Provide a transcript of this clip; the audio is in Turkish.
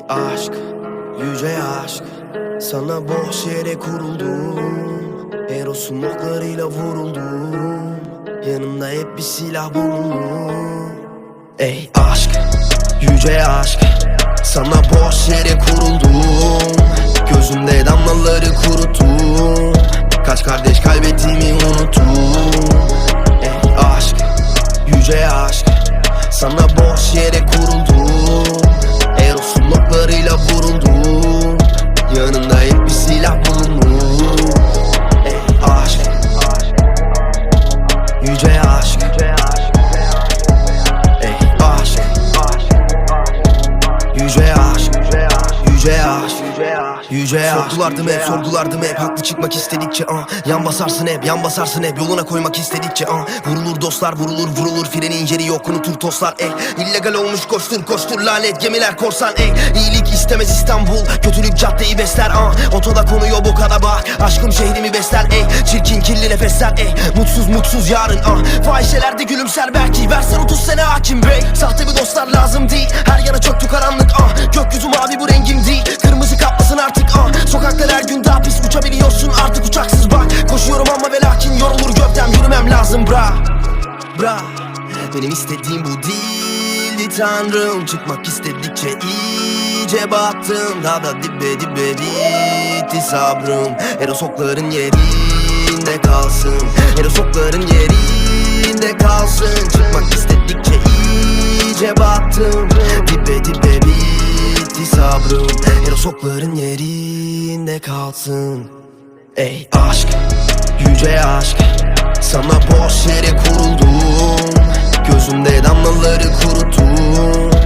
aşk, yüce aşk. Sana boş yere kuruldum, Eros'un oklarıyla vuruldum. Yanımda hep bir silah bulunur. Ey aşk, yüce aşk. Sana boş yere kuruldum, gözümde damlaları kuruttum. Kaç kardeş kaybettiğimi unuttum. Ey aşk, yüce aşk. Sana boş yere kuruldum, Eros'un oklarıyla vuruldum. Yanımda hep bir silah bulunur. Ey aşk, yüce aşk. Ey aşk, yüce aşk. Yüce aşk, yüce aşk. Sorgulardım hep haklı çıkmak istedikçe yan basarsın hep, yan basarsın hep, yoluna koymak istedikçe vurulur dostlar, vurulur frenin yeri yok, unutur tostlar. İllegal olmuş koştur lanet gemiler korsan. İyilik istemez İstanbul, kötülük caddeyi besler. Otoda konuyor bu kada bak, aşkım şehrimi besler. Çirkin kirli nefesler, mutsuz yarın. Fahişelerde gülümser belki, versen 30 sene hakim bey. Sahte bir dostlar lazım değil, her yana çöktü karanlık. Gökyüzü mavi bu rengim değil, kırmızı kaplasın artık. Sokaklar her gün daha pis, uçabiliyorsun artık uçaksız bak. Koşuyorum ama ve lakin yorulur gövdem, yürümem lazım bra. Benim istediğim bu değildi tanrım. Çıkmak istedikçe iyice battım. Daha da dibe bitti sabrım. Eros okların yerinde kalsın, Eros okların yerinde kalsın. Çıkmak istedikçe iyice battım. Dibe bitti sabrım. Eros okların yerinde kalsın. Ey aşk, yüce aşk. Sana boş yere kuruldum, gözümde damlaları kuruttum.